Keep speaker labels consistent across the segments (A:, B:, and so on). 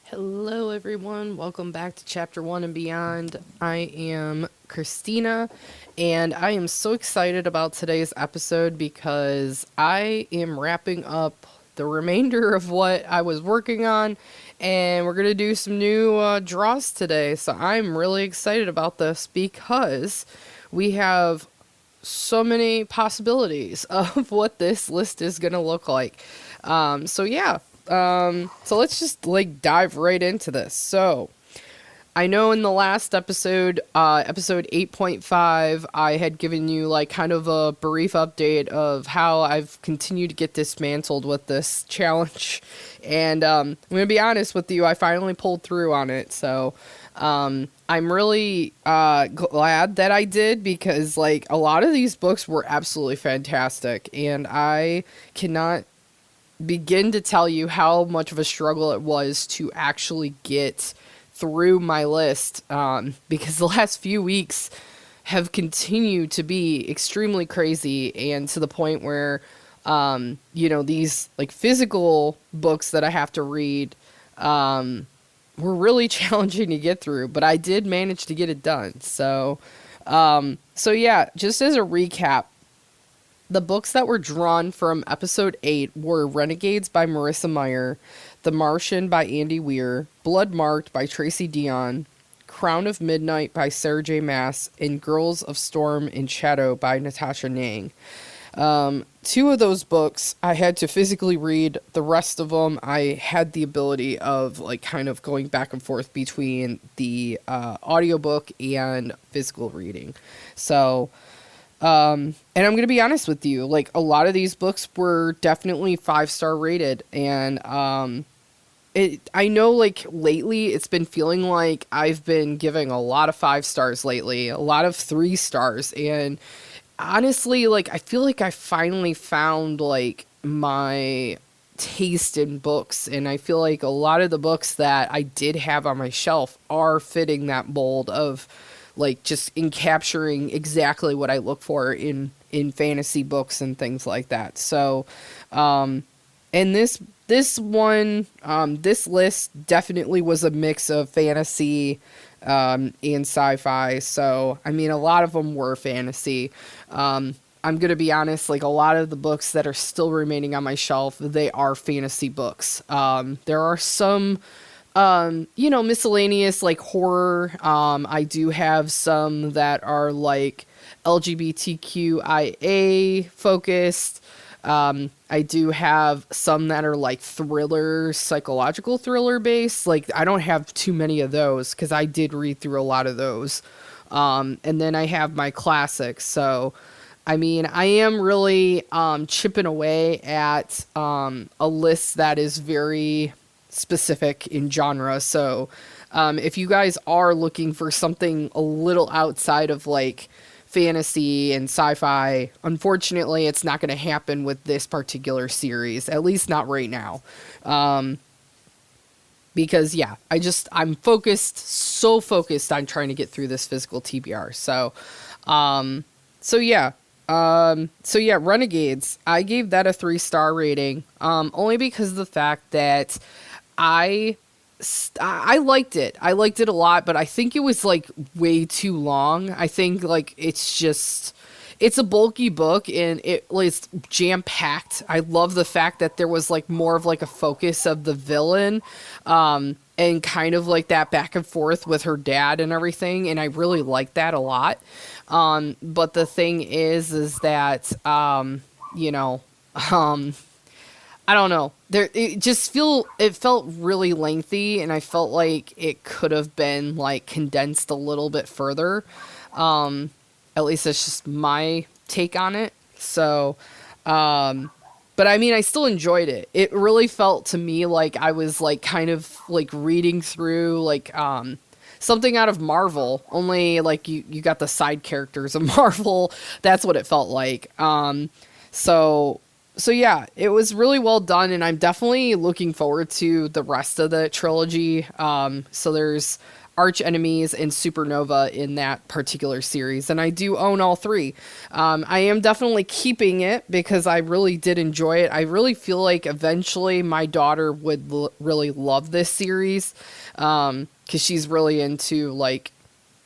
A: Hello, everyone. Welcome back to Chapter 1 and Beyond. I am Christina, and I am so excited about today's episode because I am wrapping up the remainder of what I was working on, and we're going to do some new draws today. So I'm really excited about this because we have so many possibilities of what this list is going to look like. So let's just like dive right into this. So I know in the last episode, episode 8.5, I had given you like kind of a brief update of how I've continued to get dismantled with this challenge. And I'm going to be honest with you, I finally pulled through on it. So I'm really glad that I did because like a lot of these books were absolutely fantastic. And I cannot begin to tell you how much of a struggle it was to actually get through my list because the last few weeks have continued to be extremely crazy and to the point where these like physical books that I have to read were really challenging to get through, but I did manage to get it done. So yeah, just as a recap, the books that were drawn from episode 8 were Renegades by Marissa Meyer, The Martian by Andy Weir, Blood Marked by Tracy Deonn, Crown of Midnight by Sarah J. Maas, and Girls of Storm and Shadow by Natasha Nang. Two of those books I had to physically read. The rest of them I had the ability of like kind of going back and forth between the audiobook and physical reading. And I'm gonna be honest with you, like a lot of these books were definitely 5-star rated, and I know like lately it's been feeling like I've been giving a lot of 5 stars lately, a lot of 3 stars, and honestly, like I feel like I finally found like my taste in books, and I feel like a lot of the books that I did have on my shelf are fitting that mold of like just in capturing exactly what I look for in fantasy books and things like that. And this list definitely was a mix of fantasy and sci-fi. So I mean, a lot of them were fantasy. I'm gonna be honest, like a lot of the books that are still remaining on my shelf, they are fantasy books. There are some miscellaneous like horror. I do have some that are like LGBTQIA focused. I do have some that are like thriller, psychological thriller based. Like I don't have too many of those because I did read through a lot of those. And then I have my classics. So, I mean, I am really chipping away at a list that is very specific in genre. So, if you guys are looking for something a little outside of like fantasy and sci-fi, unfortunately, it's not going to happen with this particular series, at least not right now. Because yeah, I'm focused, so focused on trying to get through this physical TBR. Um, so yeah, Renegades. I gave that a 3-star rating, only because of the fact that I I liked it. I liked it a lot, but I think it was like way too long. I think like it's a bulky book and it's jam packed. I love the fact that there was like more of like a focus of the villain, and kind of like that back and forth with her dad and everything, and I really like that a lot. But the thing is that you know, um, I don't know. It felt really lengthy, and I felt like it could have been like condensed a little bit further. Um, at least that's just my take on it. But I mean, I still enjoyed it. It really felt to me like I was like kind of like reading through like something out of Marvel. Only like you got the side characters of Marvel. That's what it felt like. So so yeah, it was really well done, and I'm definitely looking forward to the rest of the trilogy. So there's Arch Enemies and Supernova in that particular series, and I do own all three. I am definitely keeping it because I really did enjoy it. I really feel like eventually my daughter would really love this series, because she's really into like,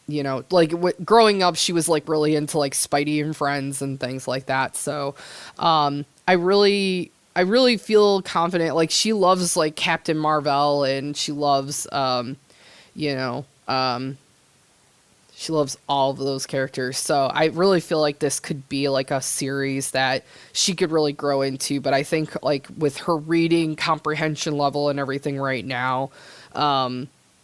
A: like growing up, she was like really into like Spidey and Friends and things like that. So, I really feel confident. Like she loves like Captain Marvel, and she loves, you know, um, she loves all of those characters. So I really feel like this could be like a series that she could really grow into. But I think like with her reading comprehension level and everything right now,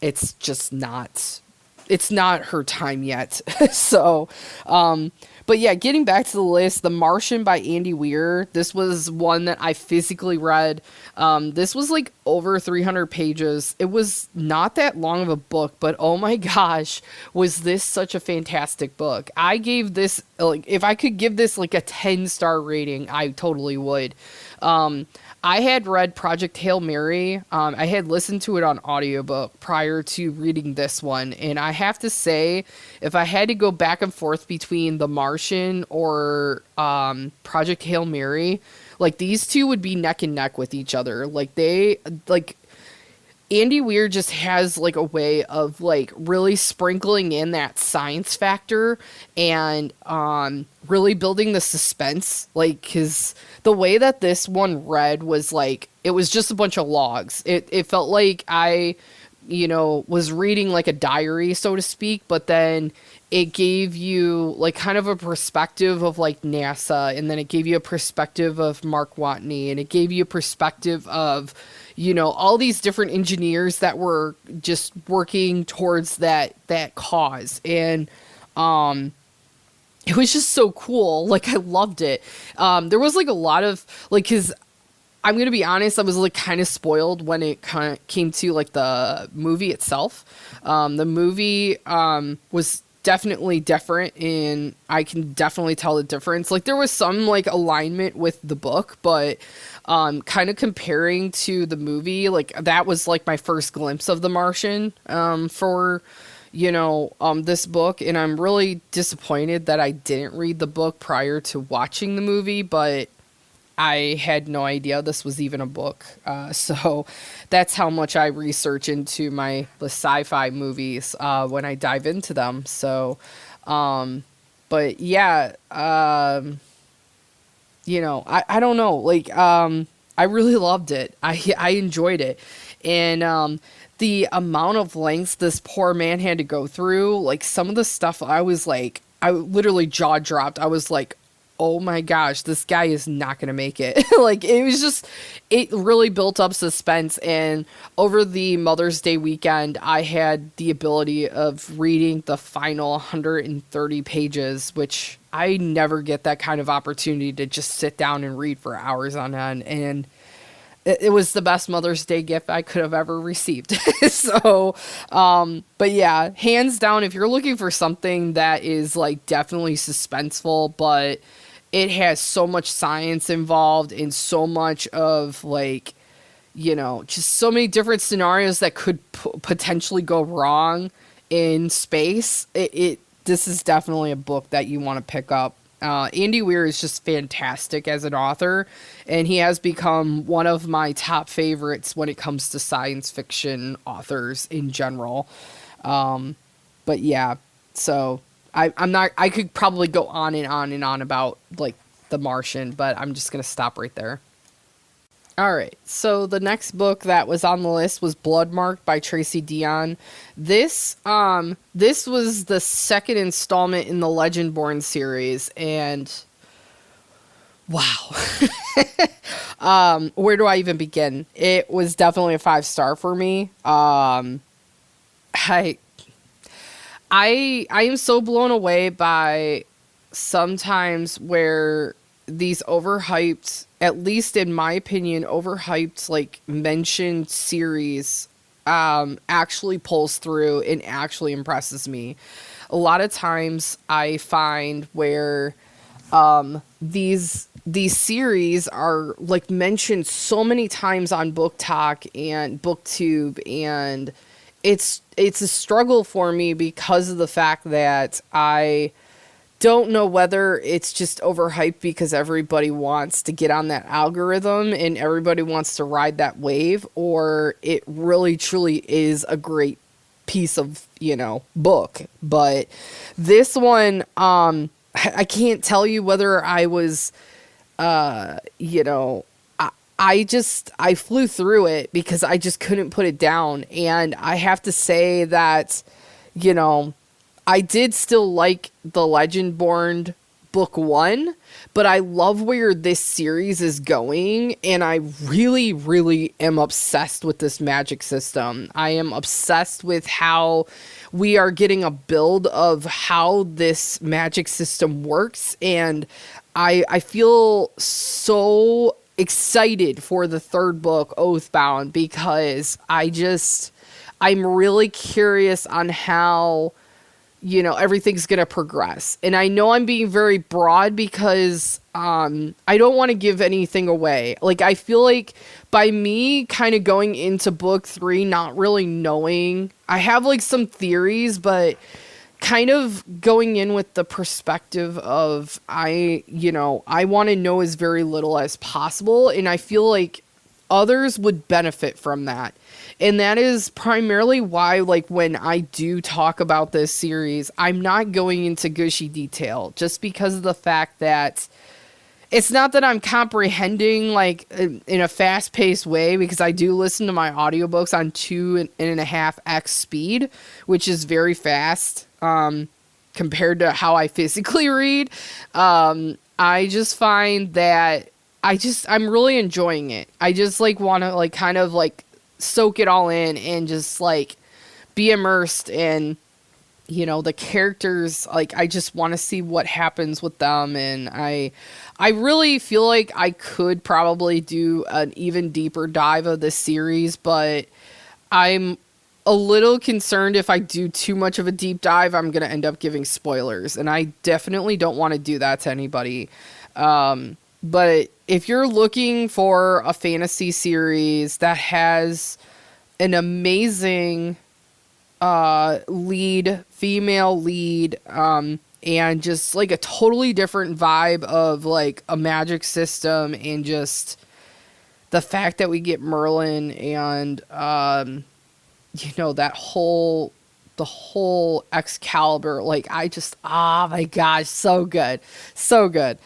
A: it's just not, it's not her time yet. So, but yeah, getting back to the list, The Martian by Andy Weir. This was one that I physically read. This was like over 300 pages. It was not that long of a book, but oh my gosh, was this such a fantastic book. I gave this, like, if I could give this like a 10-star rating, I totally would. I had read Project Hail Mary. I had listened to it on audiobook prior to reading this one. And I have to say, if I had to go back and forth between The Martian or Project Hail Mary, like these two would be neck and neck with each other. Like Andy Weir just has like a way of like really sprinkling in that science factor and really building the suspense. Like, cause the way that this one read was like, it was just a bunch of logs. It felt like I, was reading like a diary, so to speak, but then it gave you like kind of a perspective of like NASA, and then it gave you a perspective of Mark Watney, and it gave you a perspective of, all these different engineers that were just working towards that cause. And it was just so cool. Like I loved it. There was like a lot of like, cause I'm going to be honest, I was like kind of spoiled when it kind of came to like the movie itself. The movie was definitely different, and I can definitely tell the difference. Like there was some like alignment with the book, but kind of comparing to the movie, like that was like my first glimpse of The Martian for this book, and I'm really disappointed that I didn't read the book prior to watching the movie, but I had no idea this was even a book. So that's how much I research into the sci-fi movies when I dive into them. So, but yeah, I don't know. Like, I really loved it. I enjoyed it. And the amount of lengths this poor man had to go through, like some of the stuff I was like, I literally jaw dropped. I was like, oh my gosh, this guy is not going to make it. Like it was just, it really built up suspense. And over the Mother's Day weekend, I had the ability of reading the final 130 pages, which I never get that kind of opportunity to just sit down and read for hours on end. And it was the best Mother's Day gift I could have ever received. So, but yeah, hands down, if you're looking for something that is like definitely suspenseful, but it has so much science involved and so much of like, just so many different scenarios that could potentially go wrong in space. This is definitely a book that you want to pick up. Andy Weir is just fantastic as an author, and he has become one of my top favorites when it comes to science fiction authors in general. But yeah, so I could probably go on and on and on about like The Martian, but I'm just going to stop right there. All right, so the next book that was on the list was Bloodmark by Tracy Deonn. This was the second installment in the Legendborn series, and wow. Where do I even begin? It was definitely a 5-star for me. I am so blown away by sometimes where these overhyped, at least in my opinion, overhyped like mentioned series actually pulls through and actually impresses me. A lot of times I find where these series are like mentioned so many times on Book Talk and BookTube, and it's a struggle for me because of the fact that I don't know whether it's just overhyped because everybody wants to get on that algorithm and everybody wants to ride that wave, or it really truly is a great piece of, book. But this one, I can't tell you whether I was, you know, I flew through it because I just couldn't put it down. And I have to say that, you know, I did still like the Legendborn book 1, but I love where this series is going, and I really, really am obsessed with this magic system. I am obsessed with how we are getting a build of how this magic system works, and I feel so excited for the third book, Oathbound, because I'm really curious on how everything's going to progress. And I know I'm being very broad because I don't want to give anything away. Like, I feel like by me kind of going into book 3, not really knowing, I have like some theories, but kind of going in with the perspective of I want to know as very little as possible. And I feel like others would benefit from that. And that is primarily why, like, when I do talk about this series, I'm not going into gushy detail, just because of the fact that it's not that I'm comprehending, like, in a fast-paced way, because I do listen to my audiobooks on 2.5x speed, which is very fast, compared to how I physically read. I just find that I'm really enjoying it. I just, like, want to, like, kind of, like, soak it all in and just, like, be immersed in, the characters. Like, I just want to see what happens with them, and I really feel like I could probably do an even deeper dive of this series, but I'm a little concerned if I do too much of a deep dive, I'm going to end up giving spoilers, and I definitely don't want to do that to anybody. But if you're looking for a fantasy series that has an amazing female lead, and just like a totally different vibe of like a magic system, and just the fact that we get Merlin and the whole Excalibur, like, oh my gosh, so good. So good.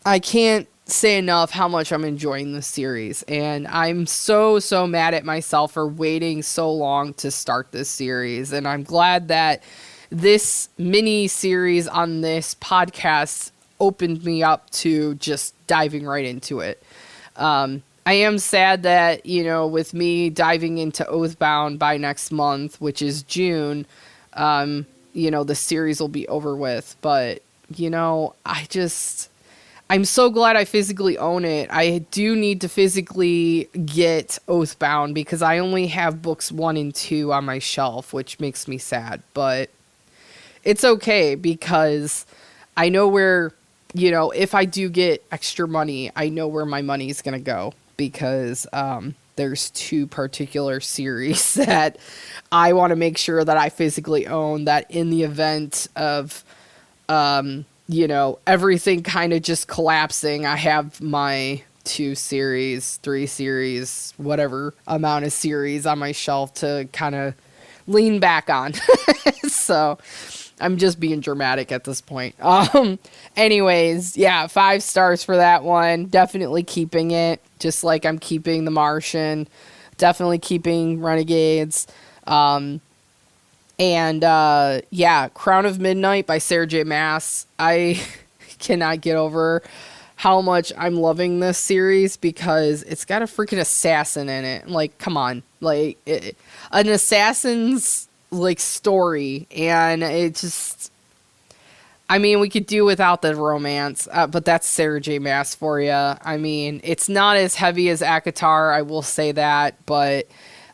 A: I can't say enough how much I'm enjoying this series, and I'm so mad at myself for waiting so long to start this series, and I'm glad that this mini series on this podcast opened me up to just diving right into it. I am sad that, with me diving into Oathbound by next month, which is June, the series will be over with, but, I'm so glad I physically own it. I do need to physically get Oathbound because I only have books 1 and 2 on my shelf, which makes me sad. But it's okay because I know where, if I do get extra money, I know where my money is going to go, because there's 2 particular series that I want to make sure that I physically own, that in the event of everything kind of just collapsing, I have my 2 series, 3 series, whatever amount of series on my shelf to kind of lean back on. So I'm just being dramatic at this point. Anyways, yeah, 5 stars for that one. Definitely keeping it, just like I'm keeping The Martian. Definitely keeping Renegades. And, Crown of Midnight by Sarah J. Maas. I cannot get over how much I'm loving this series because it's got a freaking assassin in it. Like, come on. Like, an assassin's, like, story. And it just... I mean, we could do without the romance, but that's Sarah J. Maas for you. I mean, it's not as heavy as ACOTAR, I will say that, but...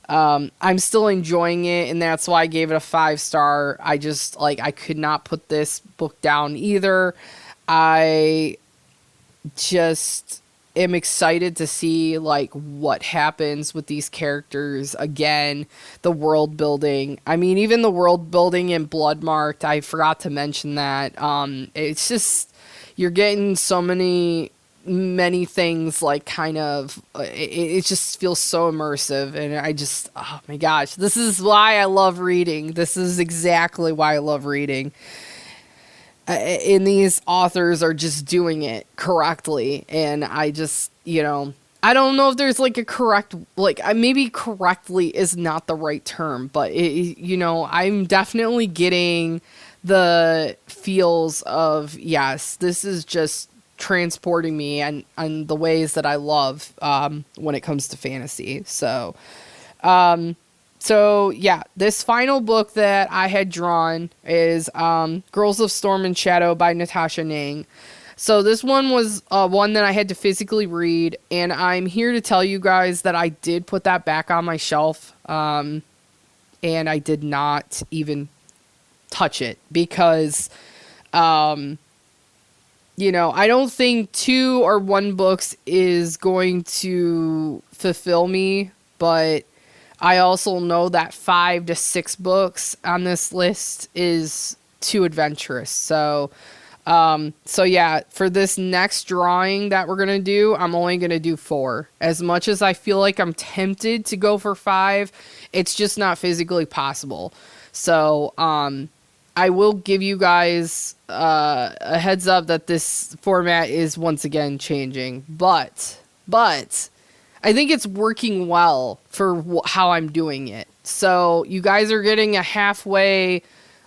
A: I'm still enjoying it, and that's why I gave it a 5-star. I just, like, I could not put this book down either. I just, am excited to see like what happens with these characters again, the world building. I mean, even the world building in Bloodmarked, I forgot to mention that. It's just you're getting so many things like kind of it just feels so immersive, and I just, oh my gosh, this is why I love reading. This is exactly why I love reading. And these authors are just doing it correctly, and I just, I don't know if there's like a correct, like, maybe correctly is not the right term, but I'm definitely getting the feels of, yes, this is just transporting me and the ways that I love when it comes to fantasy. So yeah, this final book that I had drawn is Girls of Storm and Shadow by Natasha Nang. So this one was one that I had to physically read, and I'm here to tell you guys that I did put that back on my shelf, and I did not even touch it because, I don't think 2 or 1 books is going to fulfill me, but I also know that 5 to 6 books on this list is too adventurous. So yeah, for this next drawing that we're going to do, I'm only going to do 4. As much as I feel like I'm tempted to go for 5, it's just not physically possible. So, I will give you guys a heads up that this format is once again changing, but I think it's working well for how I'm doing it. So you guys are getting a halfway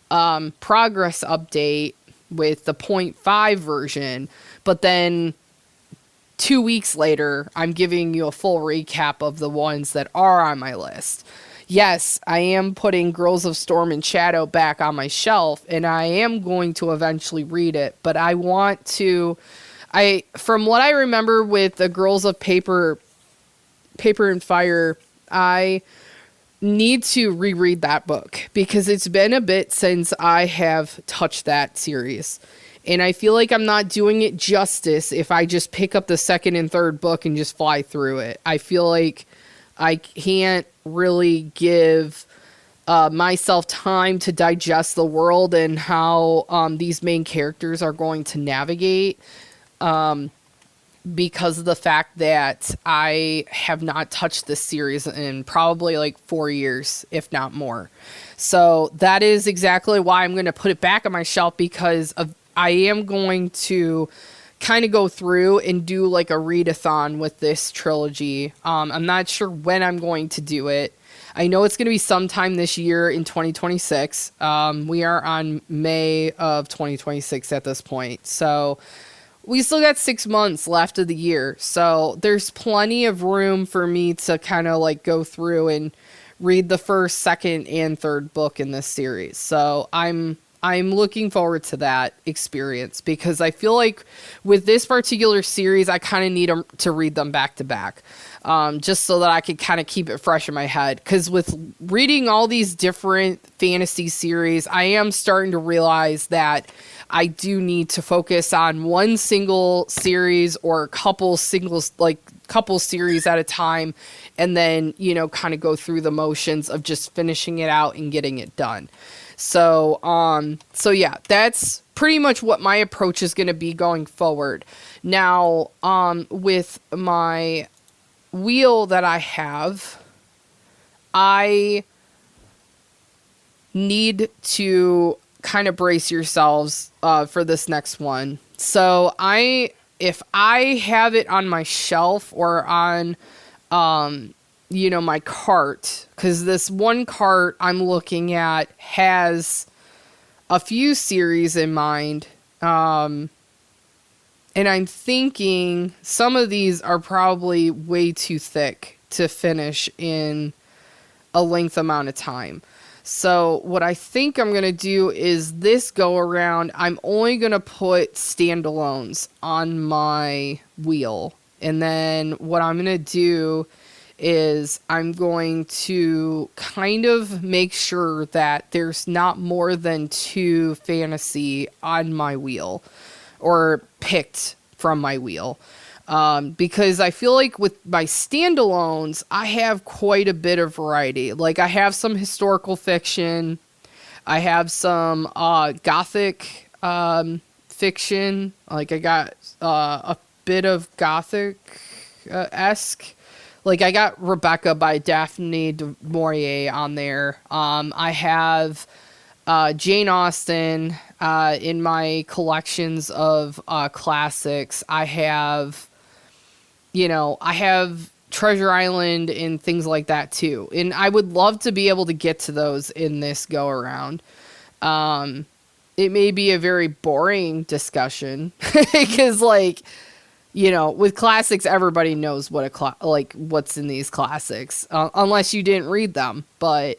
A: progress update with the 0.5 version, but then 2 weeks later, I'm giving you a full recap of the ones that are on my list. Yes, I am putting Girls of Storm and Shadow back on my shelf, and I am going to eventually read it, but I want to... from what I remember with the Girls of Paper and Fire, I need to reread that book because it's been a bit since I have touched that series. And I feel like I'm not doing it justice if I just pick up the second and third book and just fly through it. I feel like I can't really give myself time to digest the world and how these main characters are going to navigate. Because of the fact that I have not touched this series in probably like 4 years, if not more. So that is exactly why I'm going to put it back on my shelf, because I am going to kind of go through and do like a readathon with this trilogy. I'm not sure when I'm going to do it. I know it's going to be sometime this year in 2026. We are on May of 2026 at this point. So we still got 6 months left of the year, so there's plenty of room for me to kind of like go through and read the first, second, and third book in this series. So I'm looking forward to that experience because I feel like with this particular series, I kind of need to read them back to back, just so that I could kind of keep it fresh in my head. Because with reading all these different fantasy series, I am starting to realize that I do need to focus on one single series or a couple series at a time, and then, kind of go through the motions of just finishing it out and getting it done. So yeah, that's pretty much what my approach is going to be going forward. Now, with my wheel that I have, I need to kind of brace yourselves for this next one. So if I have it on my shelf or on my cart, because this one cart I'm looking at has a few series in mind, and I'm thinking some of these are probably way too thick to finish in a length amount of time. So what I think I'm going to do is this go around, I'm only going to put standalones on my wheel. And then what I'm going to do is I'm going to kind of make sure that there's not more than 2 fantasy on my wheel or picked from my wheel. Because I feel like with my standalones, I have quite a bit of variety. Like, I have some historical fiction, I have some gothic fiction. Like, I got a bit of gothic esque. Like, I got Rebecca by Daphne du Maurier on there. I have Jane Austen in my collections of classics. I have Treasure Island and things like that too. And I would love to be able to get to those in this go around. It may be a very boring discussion because, like, with classics, everybody knows what what's in these classics, unless you didn't read them. But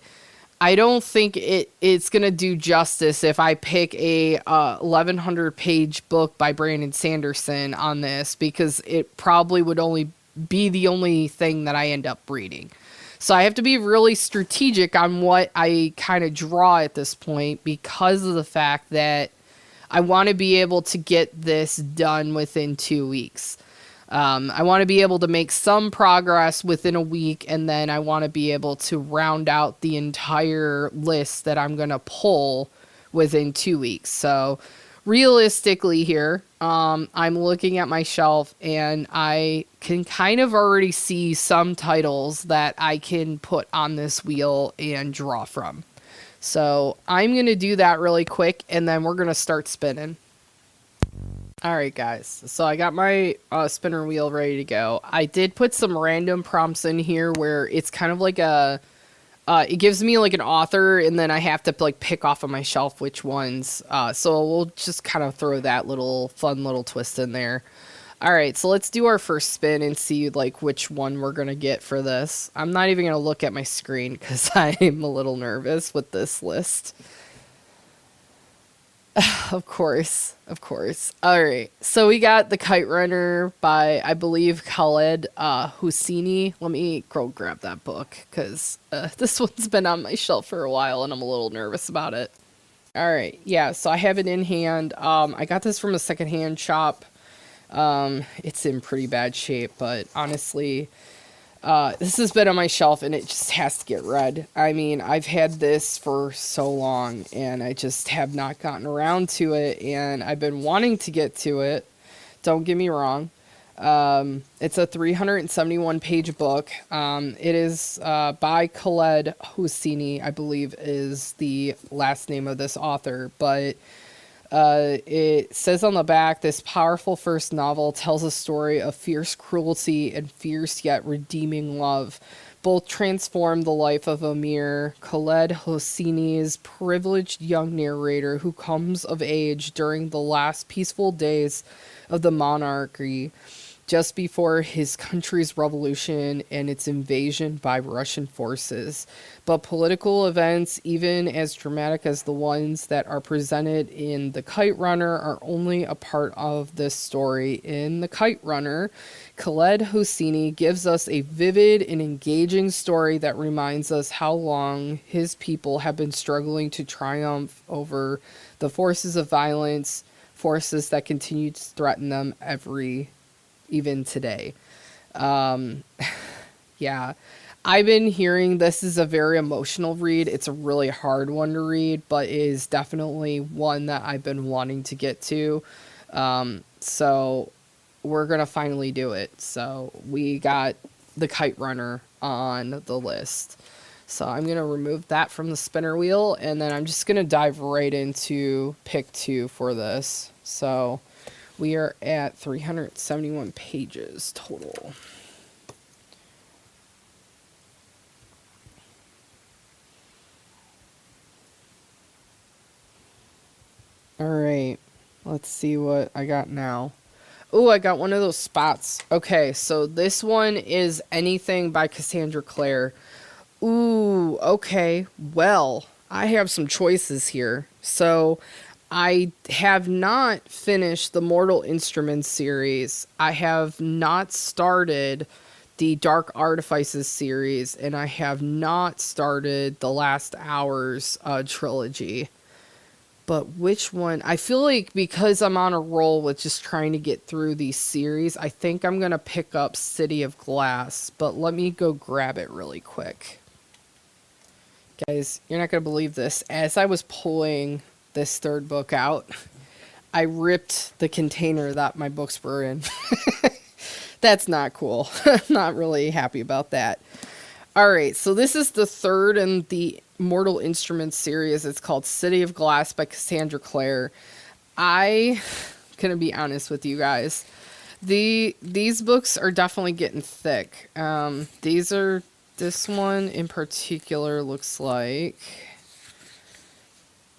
A: I don't think it's gonna do justice if I pick a 1,100 page book by Brandon Sanderson on this, because it probably would only be the only thing that I end up reading. So I have to be really strategic on what I kind of draw at this point, because of the fact that I want to be able to get this done within 2 weeks. I want to be able to make some progress within a week, and then I want to be able to round out the entire list that I'm going to pull within 2 weeks. So realistically here, I'm looking at my shelf and I can kind of already see some titles that I can put on this wheel and draw from. So I'm going to do that really quick, and then we're going to start spinning. All right, guys. So I got my spinner wheel ready to go. I did put some random prompts in here where it's kind of like it gives me like an author, and then I have to like pick off of my shelf which ones. So we'll just kind of throw that little fun little twist in there. All right, so let's do our first spin and see like which one we're going to get for this. I'm not even going to look at my screen because I'm a little nervous with this list. Of course. All right, so we got The Kite Runner by, I believe, Khaled Hosseini. Let me go grab that book because this one's been on my shelf for a while and I'm a little nervous about it. All right, yeah, so I have it in hand. I got this from a secondhand shop. It's in pretty bad shape, but honestly, this has been on my shelf and it just has to get read. I mean, I've had this for so long and I just have not gotten around to it, and I've been wanting to get to it. Don't get me wrong. It's a 371 page book. It is by Khaled Hosseini, I believe is the last name of this author, but it says on the back, this powerful first novel tells a story of fierce cruelty and fierce yet redeeming love. Both transform the life of Amir, Khaled Hosseini's privileged young narrator who comes of age during the last peaceful days of the monarchy, just before his country's revolution and its invasion by Russian forces. But political events, even as dramatic as the ones that are presented in The Kite Runner, are only a part of this story. In The Kite Runner, Khaled Hosseini gives us a vivid and engaging story that reminds us how long his people have been struggling to triumph over the forces of violence, forces that continue to threaten them even today. Yeah, I've been hearing this is a very emotional read. It's a really hard one to read, but it is definitely one that I've been wanting to get to. So we're going to finally do it. So we got The Kite Runner on the list. So I'm going to remove that from the spinner wheel, and then I'm just going to dive right into pick 2 for this. So we are at 371 pages total. All right, let's see what I got now. Oh, I got one of those spots. Okay, so this one is Anything by Cassandra Clare. Ooh, okay. Well, I have some choices here. So I have not finished the Mortal Instruments series. I have not started the Dark Artifices series, and I have not started the Last Hours trilogy. But which one? I feel like because I'm on a roll with just trying to get through these series, I think I'm going to pick up City of Glass. But let me go grab it really quick. Guys, you're not going to believe this. As I was pulling this third book out, I ripped the container that my books were in. That's not cool. I'm not really happy about that. All right, so this is the third in the Mortal Instruments series. It's called City of Glass by Cassandra Clare. I gonna be honest with you guys. These books are definitely getting thick. This one in particular looks like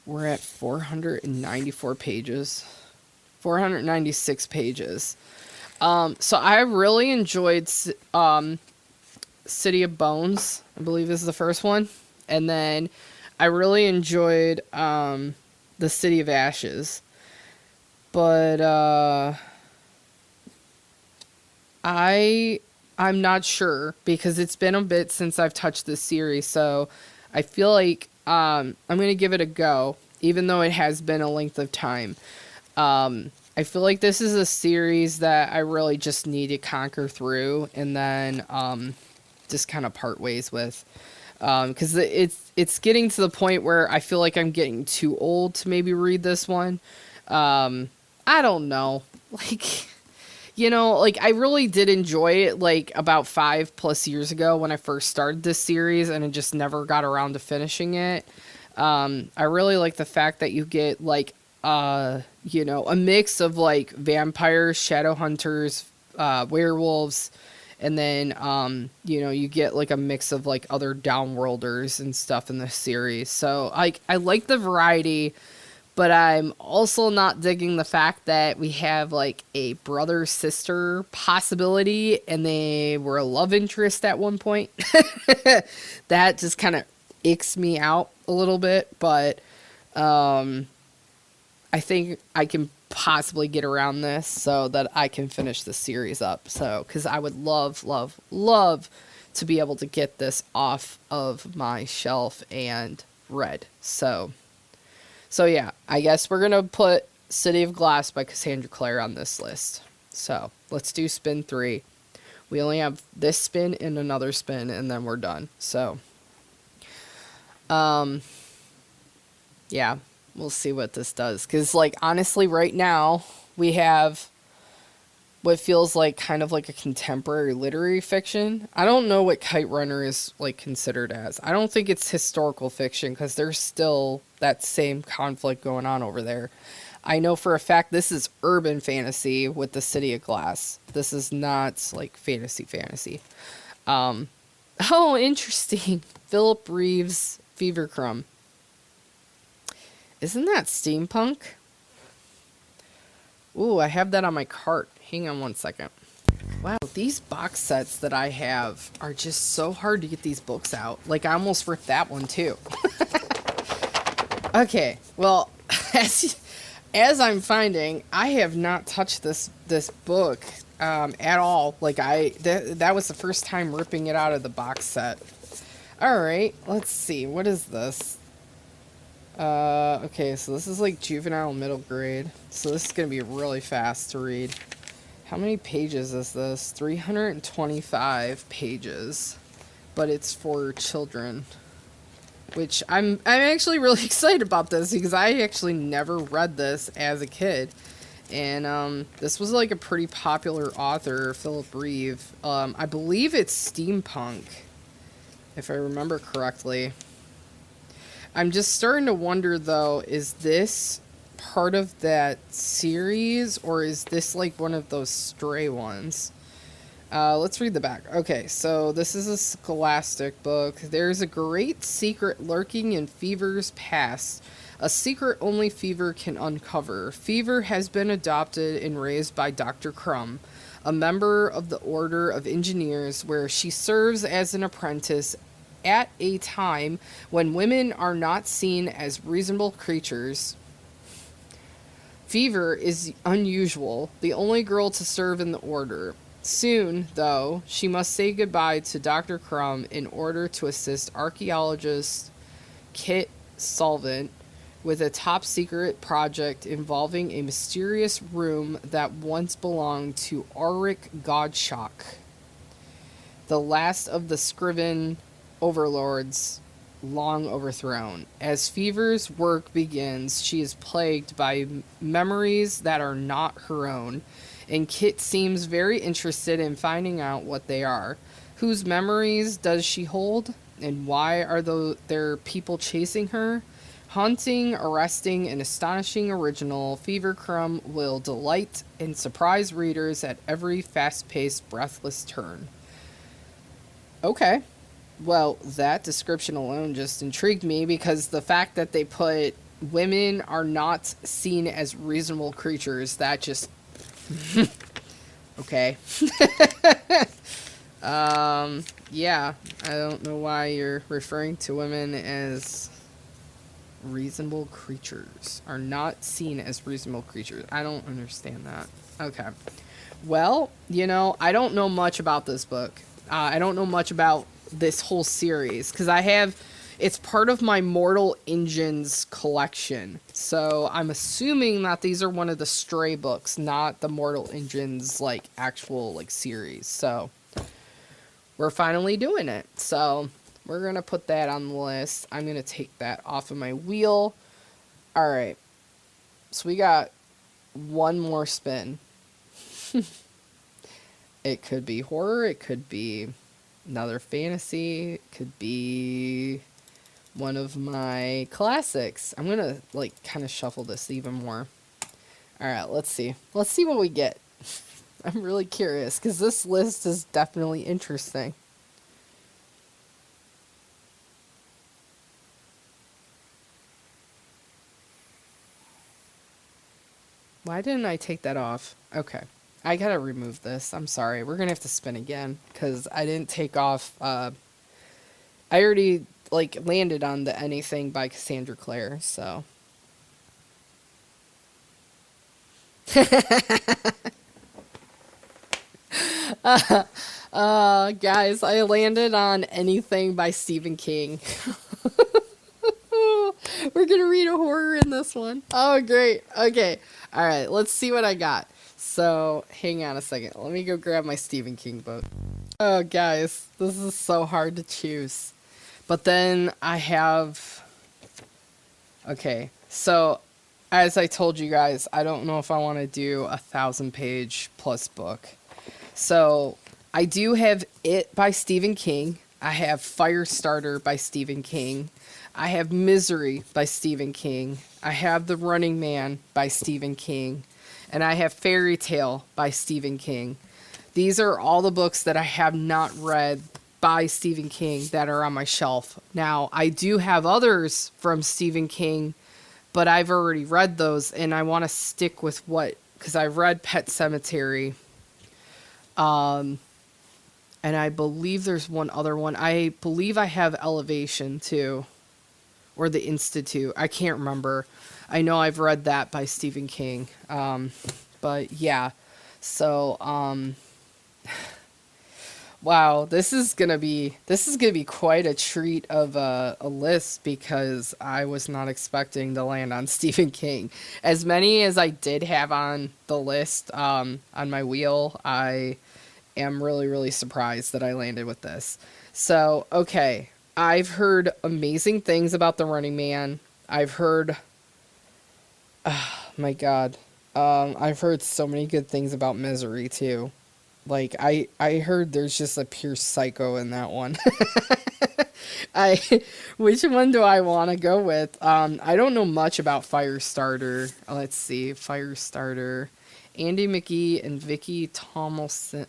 A: we're at 494 pages. 496 pages. So I really enjoyed City of Bones, I believe is the first one. And then I really enjoyed the City of Ashes. But I'm not sure because it's been a bit since I've touched this series, so I feel like I'm going to give it a go, even though it has been a length of time. I feel like this is a series that I really just need to conquer through and then just kind of part ways with. Because it's getting to the point where I feel like I'm getting too old to maybe read this one. I don't know. Like, you know, like I really did enjoy it like about 5+ years ago when I first started this series and I just never got around to finishing it. I really like the fact that you get like, you know, a mix of like vampires, shadow hunters, werewolves, and then, you know, you get like a mix of like other downworlders and stuff in this series. So I like the variety, but I'm also not digging the fact that we have like a brother-sister possibility and they were a love interest at one point. That just kind of icks me out a little bit, but I think I can possibly get around this so that I can finish the series up. So, because I would love to be able to get this off of my shelf and read. So yeah, I guess we're going to put City of Glass by Cassandra Clare on this list. So let's do spin 3. We only have this spin and another spin and then we're done. So, yeah, we'll see what this does. Because, like, honestly, right now, we have what feels like kind of like a contemporary literary fiction. I don't know what Kite Runner is, like, considered as. I don't think it's historical fiction, because there's still that same conflict going on over there. I know for a fact this is urban fantasy with the City of Glass. This is not, like, fantasy. Oh, interesting. Philip Reeves' Fever Crumb. Isn't that steampunk? Ooh, I have that on my cart. Hang on one second. Wow, these box sets that I have are just so hard to get these books out. Like, I almost ripped that one, too. Okay, well, as I'm finding, I have not touched this book at all. Like, that was the first time ripping it out of the box set. Alright, let's see. What is this? Okay, so this is like juvenile middle grade. So this is going to be really fast to read. How many pages is this? 325 pages. But it's for children. Which I'm actually really excited about this because I actually never read this as a kid. And this was like a pretty popular author, Philip Reeve. I believe it's steampunk, if I remember correctly. I'm just starting to wonder, though, is this part of that series, or is this like one of those stray ones? Let's read the back. Okay, so this is a scholastic book. There's a great secret lurking in Fever's past. A secret only Fever can uncover. Fever has been adopted and raised by Dr. Crumb, a member of the Order of Engineers, where she serves as an apprentice at a time when women are not seen as reasonable creatures. Fever is unusual, the only girl to serve in the order. Soon, though, she must say goodbye to Dr. Crumb in order to assist archaeologist Kit Solvent, with a top secret project involving a mysterious room that once belonged to Auric Godshock, the last of the Scriven overlords long overthrown. As Fever's work begins, she is plagued by memories that are not her own, and Kit seems very interested in finding out what they are. Whose memories does she hold, and why are there people chasing her? Haunting, arresting, and astonishing original, Fever Crumb will delight and surprise readers at every fast-paced, breathless turn. Okay. Well, that description alone just intrigued me because the fact that they put women are not seen as reasonable creatures, that just okay. Yeah, I don't know why you're referring to women as reasonable creatures. Are not seen as reasonable creatures. I don't understand that. Okay. Well, I don't know much about this book. I don't know much about this whole series because it's part of my Mortal Engines collection. So I'm assuming that these are one of the Stray books, not the Mortal Engines actual series. So we're finally doing it. So we're going to put that on the list. I'm going to take that off of my wheel. All right. So we got one more spin. It could be horror. It could be another fantasy. It could be one of my classics. I'm going to kind of shuffle this even more. All right, let's see. Let's see what we get. I'm really curious because this list is definitely interesting. Why didn't I take that off? Okay. I gotta remove this. I'm sorry. We're gonna have to spin again because I didn't take off. I already landed on the Anything by Cassandra Clare. So. Guys, I landed on Anything by Stephen King. We're gonna read a horror in this one. Oh, great. Okay. All right. Let's see what I got. So, hang on a second. Let me go grab my Stephen King book. Oh, guys, this is so hard to choose. But then I have... Okay, so, as I told you guys, I don't know if I want to do a 1,000-page plus book. So, I do have It by Stephen King. I have Firestarter by Stephen King. I have Misery by Stephen King. I have The Running Man by Stephen King. And I have Fairy Tale by Stephen King. These are all the books that I have not read by Stephen King that are on my shelf. Now, I do have others from Stephen King, but I've already read those, and I want to stick with because I've read Pet Sematary. And I believe there's one other one. I believe I have Elevation, too. Or The Institute. I can't remember. I know I've read that by Stephen King. But yeah. So, wow, this is gonna be quite a treat of a list because I was not expecting to land on Stephen King. As many as I did have on the list, on my wheel, I am really, really surprised that I landed with this. So, okay. I've heard amazing things about The Running Man. I've heard... my God. I've heard so many good things about Misery, too. I heard there's just a pure psycho in that one. Which one do I want to go with? I don't know much about Firestarter. Let's see. Firestarter. Andy McGee and Vicky Tomlinson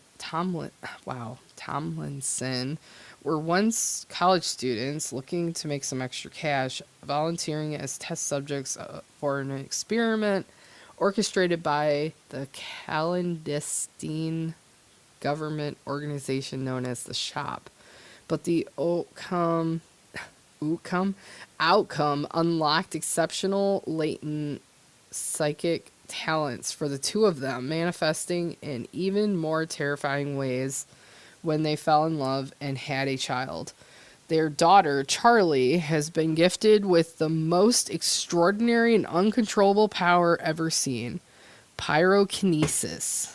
A: were once college students looking to make some extra cash, volunteering as test subjects for an experiment orchestrated by the clandestine government organization known as the Shop. But the outcome unlocked exceptional latent psychic talents for the two of them, manifesting in even more terrifying ways when they fell in love and had a child. Their daughter, Charlie, has been gifted with the most extraordinary and uncontrollable power ever seen: pyrokinesis.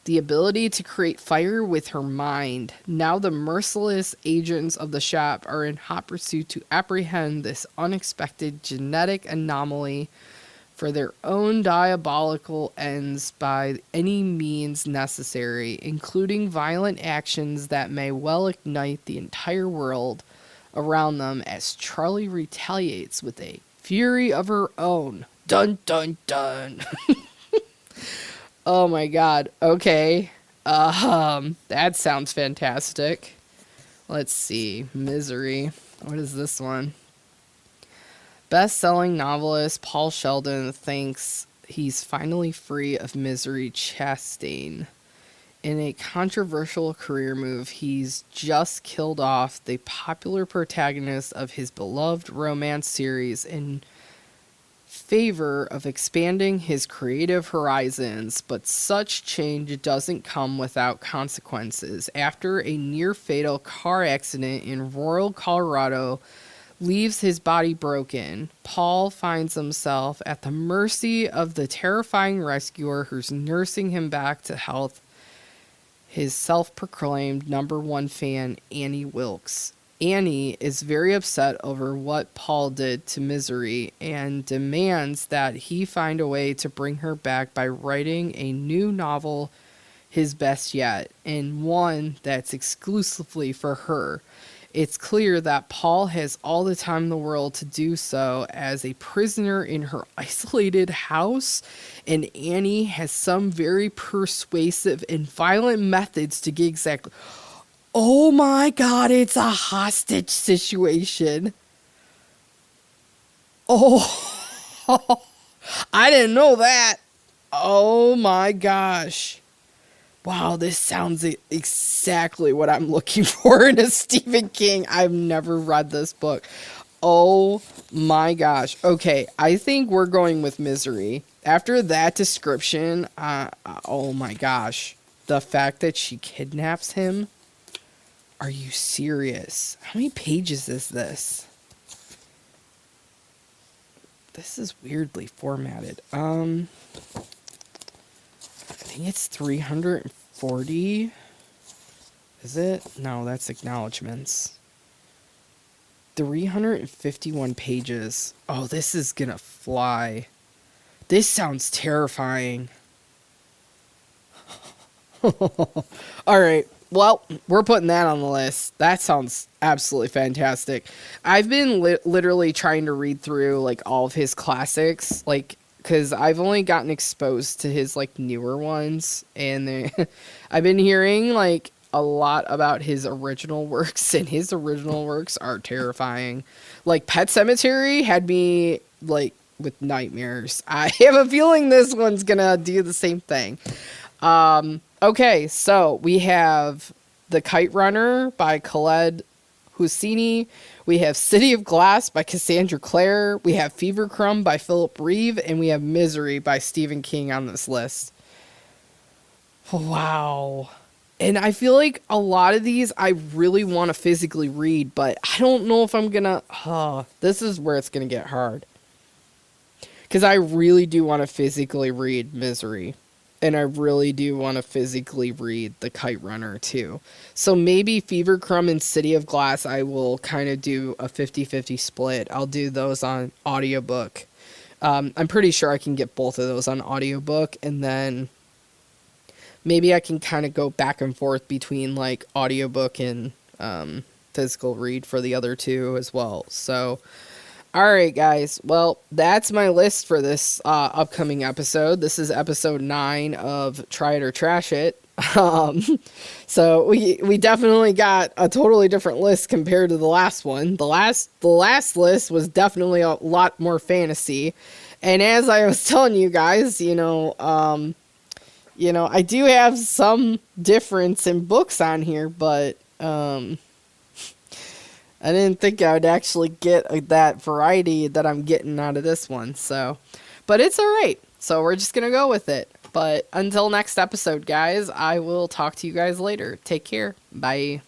A: The ability to create fire with her mind. Now the merciless agents of the shop are in hot pursuit to apprehend this unexpected genetic anomaly for their own diabolical ends by any means necessary, including violent actions that may well ignite the entire world around them as Charlie retaliates with a fury of her own. Dun dun dun. Oh my god. Okay. That sounds fantastic. Let's see. Misery. What is this one? Best-selling novelist Paul Sheldon thinks he's finally free of Misery Chastain. In a controversial career move, he's just killed off the popular protagonist of his beloved romance series in favor of expanding his creative horizons, but such change doesn't come without consequences. After a near-fatal car accident in rural Colorado leaves his body broken, Paul finds himself at the mercy of the terrifying rescuer who's nursing him back to health, his self-proclaimed #1 fan, Annie Wilkes. Annie is very upset over what Paul did to Misery and demands that he find a way to bring her back by writing a new novel, his best yet, and one that's exclusively for her. It's clear that Paul has all the time in the world to do so as a prisoner in her isolated house, and Annie has some very persuasive and violent methods to get exactly... Oh my god, it's a hostage situation. Oh, I didn't know that. Oh my gosh. Wow, this sounds exactly what I'm looking for in a Stephen King. I've never read this book. Oh my gosh. Okay, I think we're going with Misery. After that description, oh my gosh. The fact that she kidnaps him. Are you serious? How many pages is this? This is weirdly formatted. I think it's 340. Is it? No, that's acknowledgements. 351 pages. Oh, this is gonna fly. This sounds terrifying. Alright. Well, we're putting that on the list. That sounds absolutely fantastic. I've been literally trying to read through, like, all of his classics, like, because I've only gotten exposed to his, like, newer ones, and I've been hearing, like, a lot about his original works, and his original works are terrifying. Like, Pet Sematary had me, like, with nightmares. I have a feeling this one's gonna do the same thing. Okay, so we have The Kite Runner by Khaled Hosseini. We have City of Glass by Cassandra Clare. We have Fever Crumb by Philip Reeve. And we have Misery by Stephen King on this list. Wow. And I feel like a lot of these I really want to physically read, but I don't know if I'm gonna... this is where it's gonna get hard. Because I really do want to physically read Misery. And I really do want to physically read The Kite Runner, too. So maybe Fever Crumb and City of Glass, I will kind of do a 50-50 split. I'll do those on audiobook. I'm pretty sure I can get both of those on audiobook. And then maybe I can kind of go back and forth between, like, audiobook and physical read for the other two as well. So... Alright, guys. Well, that's my list for this upcoming episode. This is episode 9 of Try It or Trash It. So we definitely got a totally different list compared to the last one. The last list was definitely a lot more fantasy. And as I was telling you guys, I do have some difference in books on here, but I didn't think I would actually get that variety that I'm getting out of this one. So, but it's all right. So we're just going to go with it. But until next episode, guys, I will talk to you guys later. Take care. Bye.